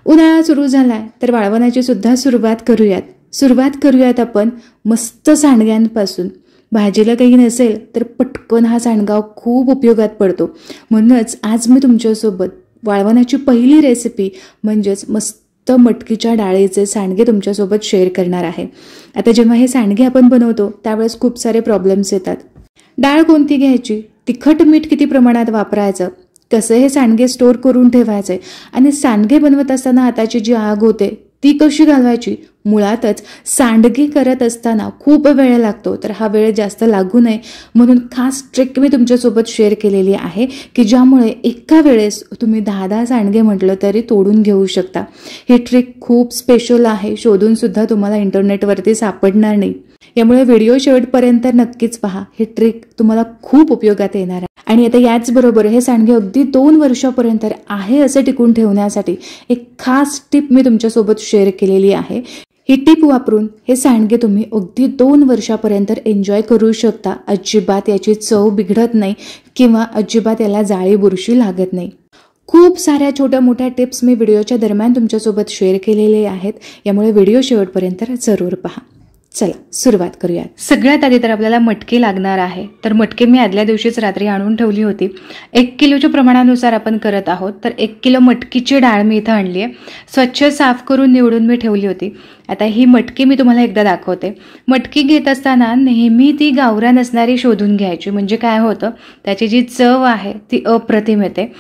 उन्हाळा सुरू झालाय तर वाळवणाची सुद्धा सुरुवात करूयात आपण मस्त सांडग्यांपासून। भाजीला काही नसेल तर पटकन हा सांडगा खूप उपयोगात पडतो। म्हणूनच आज मी तुमच्यासोबत वाळवणाची पहिली रेसिपी म्हणजेच मस्त मटकीच्या डाळीचे सांडगे तुमच्यासोबत शेअर करणार आहे। आता जेव्हा हे सांडगे आपण बनवतो त्यावेळेस खूप सारे प्रॉब्लेम्स येतात। डाळ कोणती घ्यायची, तिखट मीठ किती प्रमाणात वापरायचं, कसं हे सांडगे स्टोर करून ठेवायचे आणि सांडगे बनवत असताना हाताची जी आग होते ती कशी घालवायची। मुळातच सांडगे करत असताना खूप वेळ लागतो, तर हा वेळ जास्त लागू नये म्हणून खास ट्रिक मी तुमच्यासोबत शेअर केलेली आहे की ज्यामुळे एका वेळेस तुम्ही 10 सांडगे म्हटलं तरी तोडून घेऊ शकता। ही ट्रिक खूप स्पेशल आहे, शोधून सुद्धा तुम्हाला इंटरनेटवरती सापडणार नाही। यामुळे व्हिडिओ शेवटपर्यंत नक्कीच पहा, ही ट्रिक तुम्हाला खूप उपयोगात येणार आहे। आणि आता याचबरोबर हे सांडगे अगदी 2 वर्षापर्यंत आहे असे टिकून ठेवण्यासाठी एक खास टिप मी तुमच्यासोबत शेअर केलेली आहे। ही टिप वापरून हे सांडगे तुम्ही अगदी 2 वर्षापर्यंत एन्जॉय करू शकता। अजिबात याची चव बिघडत नाही किंवा अजिबात याला जाळी बुरशी लागत नाही। खूप साऱ्या छोट्या मोठ्या टिप्स मी व्हिडिओच्या दरम्यान तुमच्यासोबत शेअर केलेले आहेत, यामुळे व्हिडिओ शेवटपर्यंत जरूर पहा। चला सुरुवात करूया। सगळ्यात आधी तर आपल्याला मटकी लागणार आहे, तर मटकी मी आदल्या दिवशीच रात्री आणून ठेवली होती। 1 किलोच्या प्रमाणानुसार आपण करत आहोत, तर 1 किलो मटकीची डाळ मी इथं आणली आहे। स्वच्छ साफ करून निवडून मी ठेवली होती। आता ही मटकी मी तुम्हाला एकदा दाखवते। मटकी घेत असताना नेहमी ती गावरान असणारी शोधून घ्यायची, म्हणजे काय होतं त्याची जी चव आहे ती अप्रतिम येते।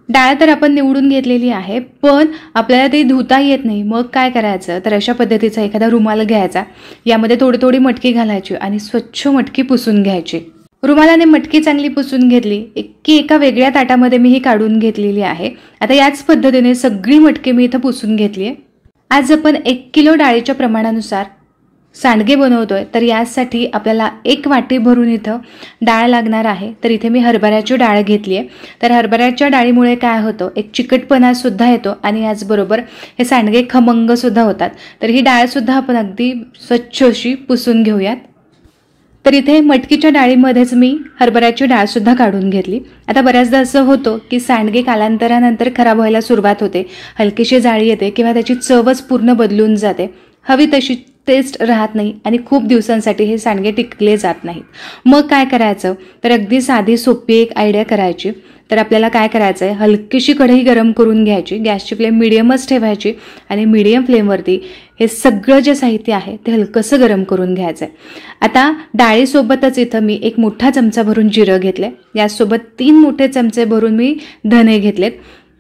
डाळ तर आपण निवडून घेतलेली आहे, पण आपल्याला ती धुता येत नाही, मग काय करायचं, तर अशा पद्धतीचा एखादा रुमाल घ्यायचा, यामध्ये थोडी थोडी मटकी घालायची आणि स्वच्छ मटकी पुसून घ्यायची। रुमालाने मटकी चांगली पुसून घेतली की एका वेगळ्या ताटामध्ये मी ही काढून घेतलेली आहे। आता याच पद्धतीने सगळी मटकी मी इथं पुसून घेतली आहे। आज आपण 1 किलो डाळीच्या प्रमाणानुसार सांडगे बनवतोय, तर यासाठी आपल्याला 1 वाटी भरून इथं डाळ लागणार आहे। तर इथे मी हरभऱ्याची डाळ घेतली आहे। तर हरभऱ्याच्या डाळीमुळे काय होतं, एक चिकटपणा सुद्धा येतो आणि याचबरोबर हे सांडगे खमंग सुद्धा होतात। तर ही डाळ सुद्धा आपण अगदी स्वच्छ अशी पुसून घेऊयात। तर इथे मटकीच्या डाळीमध्येच मी हरभऱ्याची डाळ सुद्धा काढून घेतली। आता बऱ्याचदा असं होतं की सांडगे कालांतरानंतर खराब व्हायला सुरुवात होते, हलकीशी जाळी येते किंवा त्याची चवच पूर्ण बदलून जाते, हवी तशी टेस्ट राहत नाही आणि खूप दिवसांसाठी हे सांडगे टिकले जात नाहीत। मग काय करायचं, तर अगदी साधी सोपी एक आयडिया करायची। तर आपल्याला काय करायचं आहे, हलकीशी कढई गरम करून घ्यायची, गॅसची फ्लेम मिडियमच ठेवायची आणि मिडियम फ्लेमवरती हे सगळं जे साहित्य आहे ते हलकंसं गरम करून घ्यायचं आहे। आता डाळीसोबतच इथं मी 1 मोठा चमचा भरून जिरं घेतले, यासोबत 3 मोठे चमचे भरून मी धने घेतलेत।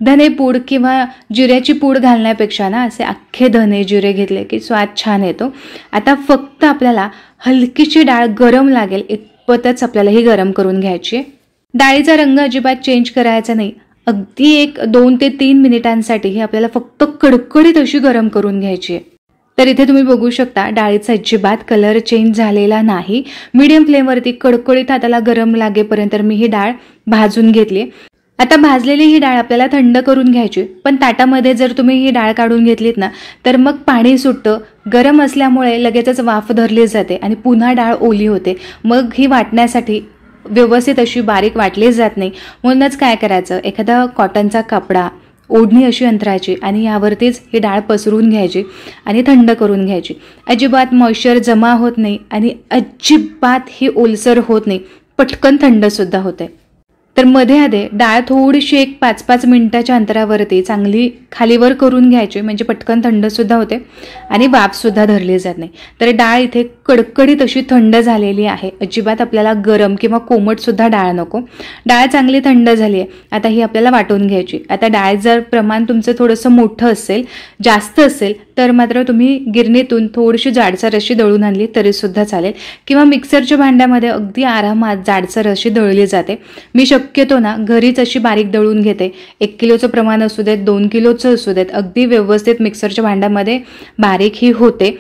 धने पूड किंवा जिऱ्याची पूड घालण्यापेक्षा ना असे अख्खे धने जिरे घेतले की स्वाद छान येतो। आता फक्त आपल्याला हलकीशी डाळ गरम लागेल इतपतच आपल्याला ही गरम करून घ्यायची आहे। डाळीचा रंग अजिबात चेंज करायचा नाही, अगदी 2 ते 3 मिनिटांसाठी ही आपल्याला फक्त कडकडीत अशी गरम करून घ्यायची आहे। तर इथे तुम्ही बघू शकता डाळीचा अजिबात कलर चेंज झालेला नाही। मीडियम फ्लेमवरती कडकडीत हाताला गरम लागेपर्यंत मी ही डाळ भाजून घेतली। आता भाजलेली ही डाळ आपल्याला थंड करून घ्यायची, पण ताटामध्ये जर तुम्ही ही डाळ काढून घेतलीत ना तर मग पाणी सुटतं, गरम असल्यामुळे लगेचच वाफ धरली जाते आणि पुन्हा डाळ ओली होते, मग ही वाटण्यासाठी व्यवस्थित अशी बारीक वाटली जात नाही। म्हणूनच काय करायचं, एखादा कॉटनचा कपडा ओढणी अशी अंतरायची आणि यावरतीच ही डाळ पसरून घ्यायची आणि थंड करून घ्यायची। अजिबात मॉइश्चर जमा होत नाही आणि अजिबात ही ओलसर होत नाही, पटकन थंड सुद्धा होते। तर मध्ये आधे डाळ थोडीशी 5-5 मिनिटाच्या अंतरावरती चांगली खालीवर करून घ्यायची, म्हणजे पटकन थंड सुद्धा होते आणि वाफ सुद्धा धरली जात नाही। तर डाळ इथे कडकडीत अशी थंड झालेली आहे, अजिबात आपल्याला गरम किंवा कोमट सुद्धा डाळ नको। डाळ चांगली थंड झाली आहे, आता ही आपल्याला वाटून घ्यायची। आता डाळ जर प्रमाण तुमचं थोडंसं मोठं असेल, जास्त असेल तर मात्र तुम्ही गिरणीतून थोडीशी जाडसर अशी दळून आणली तरी सुद्धा चालेल किंवा मिक्सरच्या भांड्यामध्ये अगदी आरामात जाडसर अशी दळली जाते। मी शक्यतो ना घरीच अशी बारीक दळून घेते। 1 किलोचं प्रमाण असू देत, 2 किलोचं असू देत, अगदी व्यवस्थित मिक्सरच्या भांड्यामध्ये बारीक ही होते।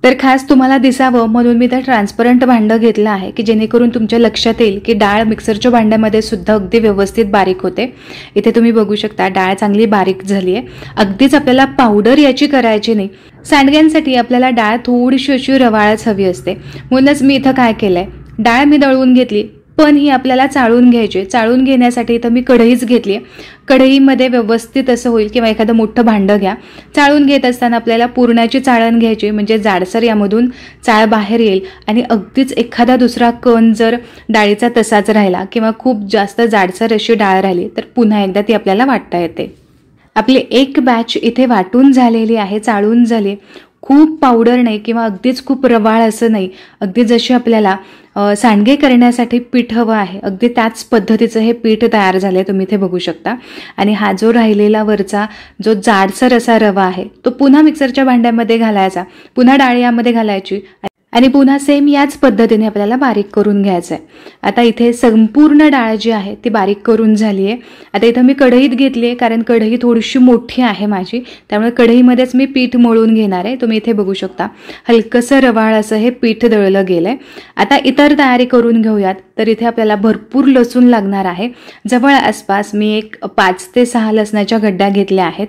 तर खास तुम्हाला दिसावं म्हणून मी तर ट्रान्सपरंट भांडं घेतलं आहे की जेणेकरून तुमच्या लक्षात येईल की डाळ मिक्सरच्या भांड्यामध्ये सुद्धा अगदी व्यवस्थित बारीक होते। इथे तुम्ही बघू शकता डाळ चांगली बारीक झाली आहे। अगदीच आपल्याला पावडर याची करायची नाही, सांडग्यांसाठी आपल्याला डाळ थोडीशी अशी रवाळच हवी असते। म्हणूनच मी इथं काय केलंय, डाळ मी दळून घेतली, पण ही आपल्याला चाळून घ्यायची. चाळून घेण्यासाठी इथं मी कढईच घेतली आहे. कढईमध्ये व्यवस्थित असं होईल किंवा एखादं मोठं भांडं घ्या. चाळून घेत असताना आपल्याला पुरणाची चाळण घ्यायची, म्हणजे जाडसर यामधून चाळ बाहेर येईल. आणि अगदीच एखादा दुसरा कण जर डाळीचा तसाच राहिला किंवा खूप जास्त जाडसर अशी डाळ राहिली तर पुन्हा एकदा ती आपल्याला वाटता येते. आपली एक बॅच इथे वाटून झालेली आहे, चाळून झाली. खूप पावडर नाही किंवा अगदीच खूप रवाळ असं नाही, अगदी जशी आपल्याला सांडगे करण्यासाठी पीठ हवं आहे अगदी त्याच पद्धतीचं हे पीठ तयार झालंय, तुम्ही इथे बघू शकता. आणि हा जो राहिलेला वरचा जो जाडसर असा रवा आहे तो पुन्हा मिक्सरच्या भांड्यामध्ये घालायचा, पुन्हा डाळ यामध्ये घालायची आणि पुन्हा सेम याच पद्धतीने आपल्याला बारीक करून घ्यायचं आहे. आता इथे संपूर्ण डाळ जी आहे ती बारीक करून झाली आहे. आता इथं मी कढईत घेतली आहे, कारण कढई थोडीशी मोठी आहे माझी, त्यामुळे कढईमध्येच मी पीठ मळून घेणार आहे. तुम्ही इथे बघू शकता हलकंसं रवाळ असं हे पीठ दळलं गेलंय. आता इतर तयारी करून घेऊयात. तर इथे आपल्याला भरपूर लसूण लागणार आहे. जवळ आसपास मी एक 5 ते 6 लसणाच्या गड्ड्या घेतल्या आहेत.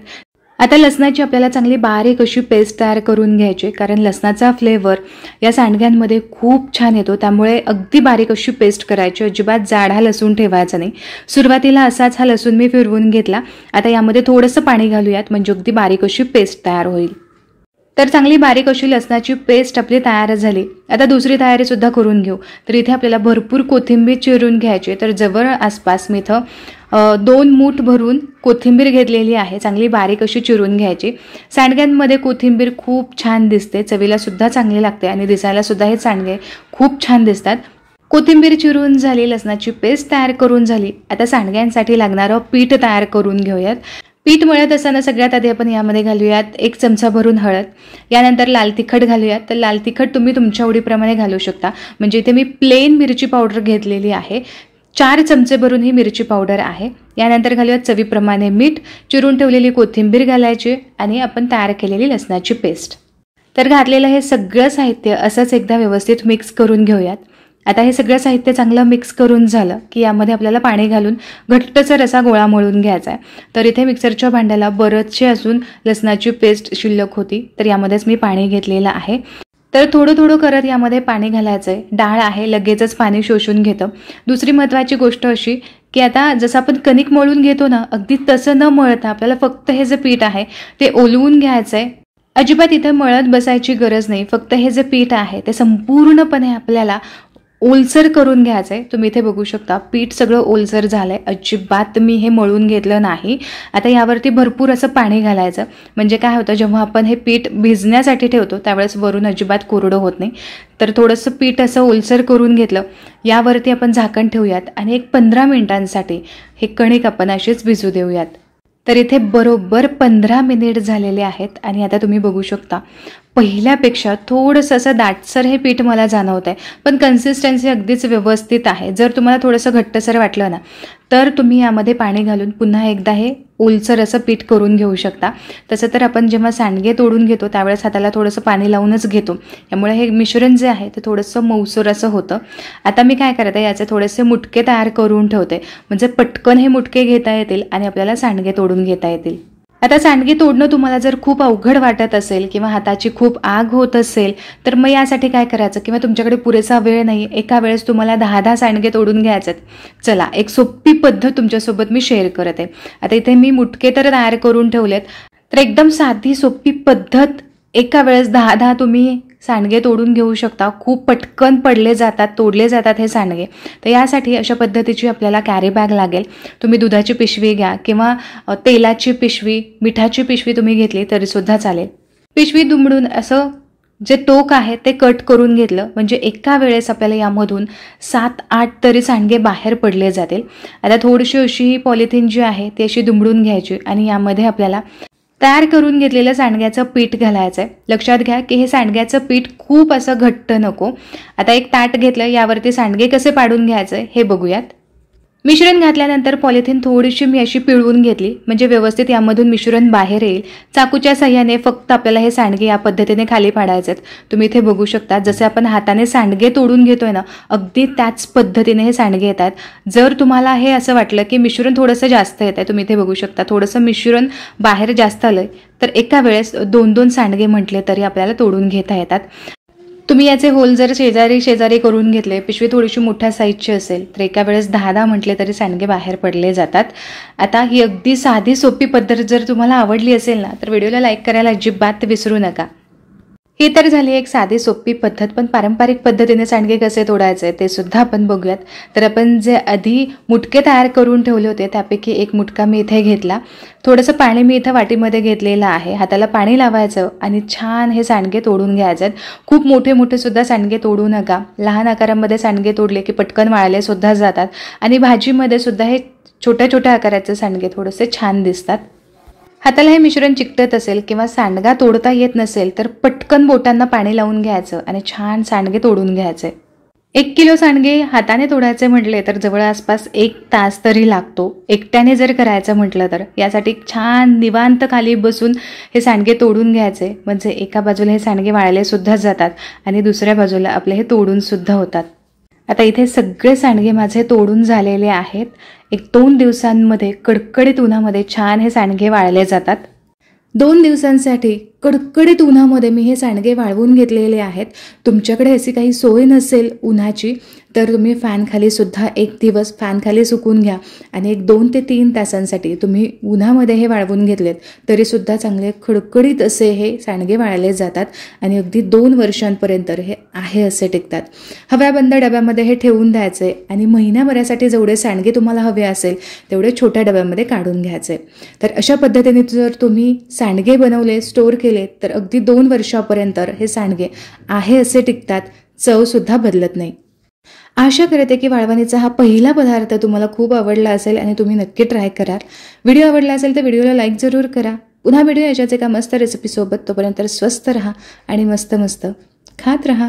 आता लसणाची आपल्याला चांगली बारीक अशी पेस्ट तयार करून घ्यायची, कारण लसणाचा फ्लेवर या सांडग्यांमध्ये खूप छान येतो. त्यामुळे अगदी बारीक अशी पेस्ट करायची, अजिबात जाड हा लसूण ठेवायचा नाही. सुरुवातीला असाच हा लसूण मी फिरवून घेतला. आता यामध्ये थोडंसं पाणी घालूयात, म्हणजे अगदी बारीक अशी पेस्ट तयार होईल. तर चांगली बारीक अशी लसणाची पेस्ट आपली तयार झाली. आता दुसरी तयारी सुद्धा करून घेऊ. तर इथे आपल्याला भरपूर कोथिंबीर चिरून घ्यायची. तर जवळ आसपास मी इथं 2 मूठ भरून कोथिंबीर घेतलेली आहे, चांगली बारीक अशी चिरून घ्यायची. सांडग्यांमध्ये कोथिंबीर खूप छान दिसते, चवीला सुद्धा चांगली लागते आणि दिसायला सुद्धा हे सांडगे खूप छान दिसतात. कोथिंबीर चिरून झाली, लसणाची पेस्ट तयार करून झाली. आता सांडग्यांसाठी लागणारं पीठ तयार करून घेऊयात. पीठ मळत असताना सगळ्यात आधी आपण यामध्ये घालूयात 1 चमचा भरून हळद, यानंतर लाल तिखट घालूयात. तर लाल तिखट तुम्ही तुमच्या आवडीप्रमाणे घालू शकता, म्हणजे इथे मी प्लेन मिरची पावडर घेतलेली आहे. 4 चमचे भरून ही मिरची पावडर आहे. यानंतर घालूयात चवीप्रमाणे मीठ, चिरून ठेवलेली कोथिंबीर घालायची आणि आपण तयार केलेली लसणाची पेस्ट. तर घातलेलं हे सगळं साहित्य असंच एकदा व्यवस्थित मिक्स करून घेऊयात. आता हे सगळं साहित्य चांगलं मिक्स करून झालं की यामध्ये आपल्याला पाणी घालून घट्टसर असा गोळा मळून घ्यायचा आहे. तर इथे मिक्सरच्या भांड्याला बरचशी अजून लसणाची पेस्ट शिल्लक होती, तर यामध्येच मी पाणी घेतलेलं आहे. तर थोडं थोडं करत यामध्ये पाणी घालायचं आहे. डाळ आहे, लगेचच पाणी शोषून घेतं. दुसरी महत्त्वाची गोष्ट अशी की आता जसं आपण कणिक मळून घेतो ना, अगदी तसं न मळता आपल्याला फक्त हे जे पीठ आहे ते ओलवून घ्यायचं आहे. अजिबात इथे मळत बसायची गरज नाही. फक्त हे जे पीठ आहे ते संपूर्णपणे आपल्याला ओलसर करून घ्यायचं आहे. तुम्ही इथे बघू शकता पीठ सगळं ओलसर झालंय, अजिबात मी हे मळून घेतलं नाही. आता यावरती भरपूर असं पाणी घालायचं, म्हणजे काय होतं जेव्हा आपण हे पीठ भिजण्यासाठी ठेवतो त्यावेळेस वरून अजिबात कोरडं होत नाही. तर थोडंसं पीठ असं ओलसर करून घेतलं. यावरती आपण झाकण ठेवूयात आणि एक 15 मिनिटांसाठी हे कणिक आपण अशीच भिजू देऊयात. तर इथे बरोबर 15 मिनिट झालेले आहेत आणि आता तुम्ही बघू शकता पहिल्यापेक्षा थोडंसं असं दाटसर हे पीठ मला जाणवत आहे, पण कन्सिस्टन्सी अगदीच व्यवस्थित आहे. जर तुम्हाला थोडंसं घट्टसर वाटलं ना तर तुम्ही यामध्ये पाणी घालून पुन्हा एकदा हे ओलसर असं पीठ करून घेऊ शकता. तसं तर आपण जेव्हा सांडगे तोडून घेतो त्यावेळेस हाताला थोडंसं पाणी लावूनच घेतो, त्यामुळे हे मिश्रण जे आहे ते थोडंसं मऊसर असं होतं. आता मी काय करते, याचे थोडेसे मुटके तयार करून ठेवते, म्हणजे पटकन हे मुटके घेता येतील आणि आपल्याला सांडगे तोडून घेता येतील. आता सांडगे तोडणं तुम्हाला जर खूप अवघड वाटत असेल किंवा हाताची खूप आग होत असेल तर मग यासाठी काय करायचं, किंवा तुमच्याकडे पुरेसा वेळ नाही, एका वेळेस तुम्हाला 10-10 सांडगे तोडून घ्यायचे. चला एक सोपी पद्धत तुमच्यासोबत मी शेअर करते. आता इथे मी मुटके तर तयार करून ठेवलेत. तर एकदम साधी सोपी पद्धत, एका वेळेस 10-10 तुम्ही सांडगे तोडून घेऊ शकता. खूप पटकन पडले जातात, तोडले जातात हे सांडगे. तर यासाठी अशा पद्धतीची आपल्याला कॅरी बॅग लागेल. तुम्ही दुधाची पिशवी घ्या किंवा तेलाची पिशवी, मिठाची पिशवी तुम्ही घेतली तरीसुद्धा चालेल. पिशवी दुमडून असं जे टोक आहे ते कट करून घेतलं, म्हणजे एका वेळेस आपल्याला यामधून 7-8 तरी सांडगे बाहेर पडले जातील. आता थोडीशी अशी ही पॉलिथिन जी आहे ती अशी दुमडून घ्यायची आणि यामध्ये आपल्याला तयार करून घेतलेलं सांडग्याचं पीठ घालायचं आहे. लक्षात घ्या की हे सांडग्याचं पीठ खूप असं घट्ट नको. आता एक ताट घेतलं, यावरती सांडगे कसे पाडून घ्यायचे हे बघूयात. मिश्रण घातल्यानंतर पॉलिथिन थोडीशी मी अशी पिळवून घेतली, म्हणजे व्यवस्थित यामधून मिश्रण बाहेर येईल. चाकूच्या साह्याने फक्त आपल्याला हे सांडगे या पद्धतीने खाली पाडायचे आहेत. तुम्ही इथे बघू शकता जसे आपण हाताने सांडगे तोडून घेतोय ना, अगदी त्याच पद्धतीने हे सांडगे येतात. जर तुम्हाला हे असं वाटलं की मिश्रण थोडंसं जास्त येत आहे, तुम्ही इथे बघू शकता थोडंसं मिश्रण बाहेर जास्त आलंय, तर एका वेळेस 2-2 सांडगे म्हटले तरी आपल्याला तोडून घेता येतात. तुम्ही याचे होल जर शेजारी शेजारी करून घेतले, पिशवी थोडीशी मोठ्या साईजची असेल तर एका वेळेस 10 म्हटले तरी सांडगे बाहेर पडले जातात. आता ही अगदी साधी सोपी पद्धत जर तुम्हाला आवडली असेल ना तर व्हिडिओला लाईक करायला अजिबात विसरू नका. ही तर झाली एक साधी सोपी पद्धत, पण पारंपरिक पद्धतीने सांडगे कसे तोडायचे ते सुद्धा आपण बघूयात. तर आपण जे आधी मुटके तयार करून ठेवले होते त्यापैकी एक मुटका मी इथे घेतला. थोडंसं पाणी मी इथं वाटीमध्ये घेतलेलं आहे. हाताला पाणी लावायचं आणि छान हे सांडगे तोडून घ्यायचे. खूप मोठे मोठे सुद्धा सांडगे तोडू नका. लहान आकारामध्ये सांडगे तोडले की पटकन वाळले सुद्धा जातात आणि भाजीमध्ये सुद्धा हे छोट्या छोट्या आकाराचे सांडगे थोडेसे छान दिसतात. हाताला हे मिश्रण चिकटत असेल किंवा सांडगा तोडता येत नसेल तर पटकन बोटांना पाणी लावून घ्यायचं आणि छान सांडगे तोडून घ्यायचे. 1 किलो सांडगे हाताने तोडायचे म्हटले तर जवळ आसपास 1 तास तरी लागतो. एकट्याने जर करायचं म्हटलं तर यासाठी छान निवांत खाली बसून हे सांडगे तोडून घ्यायचे. म्हणजे एका बाजूला हे सांडगे वाळले सुद्धा जातात आणि दुसऱ्या बाजूला आपले हे तोडून सुद्धा होतात. आता इथे सगळे सांडगे माझे तोडून झालेले आहेत. 1-2 दिवसांमध्ये कडकडीत उन्हामध्ये छान हे सांडगे वाळले जातात. 2 दिवसांसाठी कडकडीत उन्हामध्ये मी हे सांडगे वाळवून घेतलेले आहेत. तुमच्याकडे अशी काही सोय नसेल उन्हाची तर तुम्ही फॅनखाली सुद्धा 1 दिवस फॅनखाली सुकून घ्या आणि 2 ते 3 तासांसाठी तुम्ही उन्हामध्ये हे वाळवून घेतलेत तरीसुद्धा चांगले खडखडीत असे हे सांडगे वाळले जातात आणि अगदी 2 वर्षांपर्यंत हे आहे असे टिकतात. हवाबंद डब्यामध्ये हे ठेवून द्यायचे आणि महिन्याभरासाठी जेवढे सांडगे तुम्हाला हवे असेल तेवढे छोट्या डब्यामध्ये काढून घ्यायचे. तर अशा पद्धतीने जर तुम्ही सांडगे बनवले, स्टोअर केले तर अगदी 2 वर्षापर्यंत हे सांडगे आहे असे टिकतात. चवसुद्धा बदलत नाही. आशा करते की वाळवणीचा हा पहिला पदार्थ तुम्हाला खूप आवडला असेल आणि तुम्ही नक्की ट्राय कराल. व्हिडिओ आवडला असेल तर व्हिडिओला लाईक जरूर करा. पुन्हा व्हिडिओ याच्याच एका मस्त रेसिपीसोबत. तोपर्यंत स्वस्थ रहा आणि मस्त मस्त खात रहा.